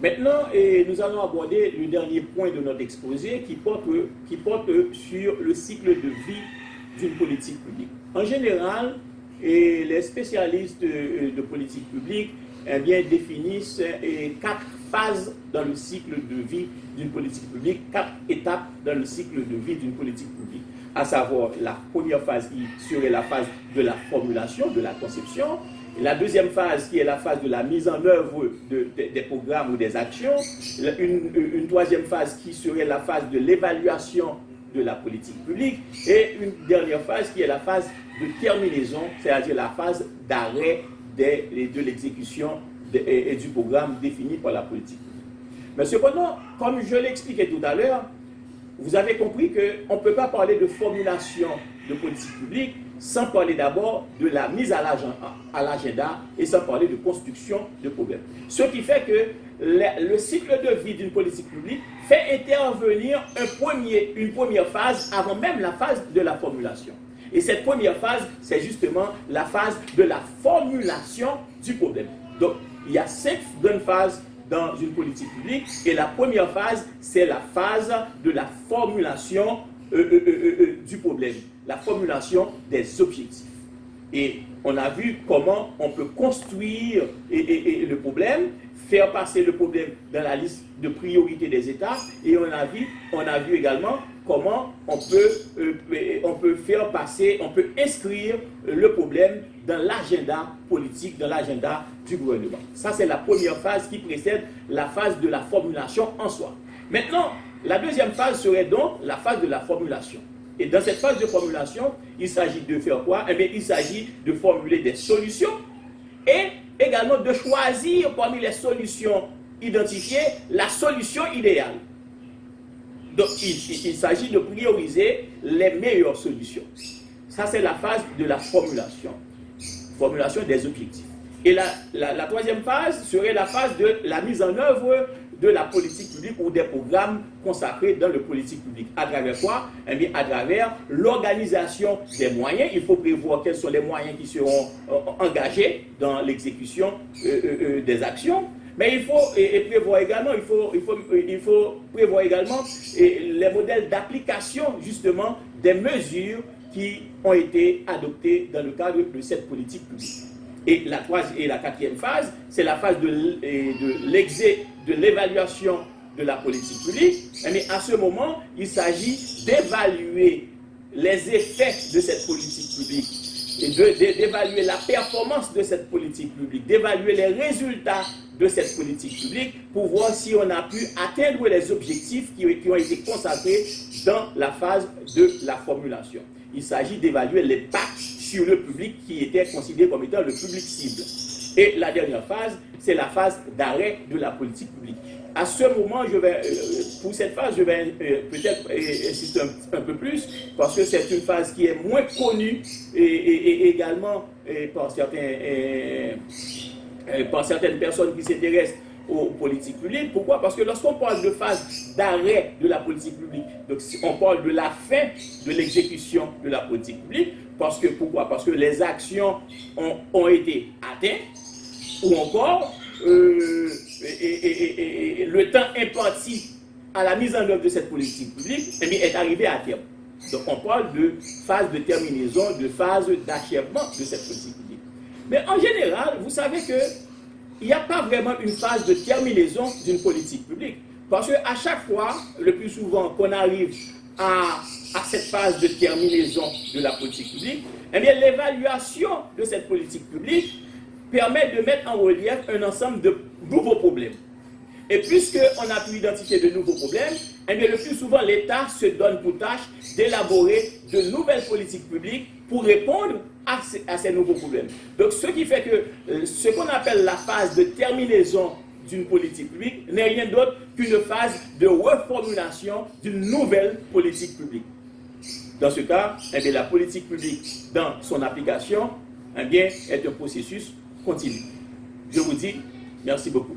Maintenant, nous allons aborder le dernier point de notre exposé qui porte sur le cycle de vie d'une politique publique. En général, les spécialistes de politique publique définissent 4 phases dans le cycle de vie d'une politique publique, 4 étapes dans le cycle de vie d'une politique publique, à savoir la première phase qui serait la phase de la formulation, de la conception, la deuxième phase qui est la phase de la mise en œuvre des programmes ou des actions, une troisième phase qui serait la phase de l'évaluation de la politique publique et une dernière phase qui est la phase de terminaison, c'est-à-dire la phase d'arrêt de l'exécution et du programme défini par la politique publique. Mais cependant, comme je l'expliquais tout à l'heure, vous avez compris qu'on ne peut pas parler de formulation de politique publique sans parler d'abord de la mise à l'agenda et sans parler de construction de problèmes. Ce qui fait que le cycle de vie d'une politique publique fait intervenir une première phase avant même la phase de la formulation. Et cette première phase, c'est justement la phase de la formulation du problème. Donc, il y a 5 grandes phases dans une politique publique et la première phase, c'est la phase de la formulation du problème, la formulation des objectifs. Et on a vu comment on peut construire le problème, faire passer le problème dans la liste de priorités des États, et on a vu également comment on peut faire passer, on peut inscrire le problème dans l'agenda politique, dans l'agenda du gouvernement. Ça, c'est la première phase qui précède la phase de la formulation en soi. Maintenant, la deuxième phase serait donc la phase de la formulation. Et dans cette phase de formulation, il s'agit de faire quoi? Eh bien, il s'agit de formuler des solutions et également de choisir parmi les solutions identifiées la solution idéale. Donc, il s'agit de prioriser les meilleures solutions. Ça, c'est la phase de la formulation des objectifs. Et la troisième phase serait la phase de la mise en œuvre de la politique publique ou des programmes consacrés dans la politique publique. À travers quoi? Eh bien, à travers l'organisation des moyens. Il faut prévoir quels sont les moyens qui seront engagés dans l'exécution des actions. Mais il faut prévoir également, il faut prévoir également les modèles d'application justement des mesures qui ont été adoptées dans le cadre de cette politique publique. Et la quatrième phase, c'est la phase de l'évaluation de la politique publique. Mais à ce moment, il s'agit d'évaluer les effets de cette politique publique, et d'évaluer la performance de cette politique publique, d'évaluer les résultats de cette politique publique pour voir si on a pu atteindre les objectifs qui ont été consacrés dans la phase de la formulation. Il s'agit d'évaluer l'impact sur le public qui était considéré comme étant le public cible. Et la dernière phase, c'est la phase d'arrêt de la politique publique. À ce moment, pour cette phase, je vais peut-être insister un peu plus, parce que c'est une phase qui est moins connue et également par certaines personnes qui s'intéressent aux politiques publiques. Pourquoi? Parce que lorsqu'on parle de phase d'arrêt de la politique publique, donc on parle de la fin de l'exécution de la politique publique. Pourquoi? Parce que les actions ont été atteintes, ou encore le temps imparti à la mise en œuvre de cette politique publique est arrivé à terme. Donc on parle de phase de terminaison, de phase d'achèvement de cette politique publique. Mais en général, vous savez qu'il n'y a pas vraiment une phase de terminaison d'une politique publique. Parce qu'à chaque fois, le plus souvent qu'on arrive à cette phase de terminaison de la politique publique, eh bien l'évaluation de cette politique publique permet de mettre en relief un ensemble de nouveaux problèmes. Et puisqu'on a pu identifier de nouveaux problèmes, eh bien le plus souvent l'État se donne pour tâche d'élaborer de nouvelles politiques publiques pour répondre à ces nouveaux problèmes. Donc ce qui fait que ce qu'on appelle la phase de terminaison d'une politique publique n'est rien d'autre qu'une phase de reformulation d'une nouvelle politique publique. Dans ce cas, eh bien, la politique publique, dans son application, eh bien, est un processus continu. Je vous dis merci beaucoup.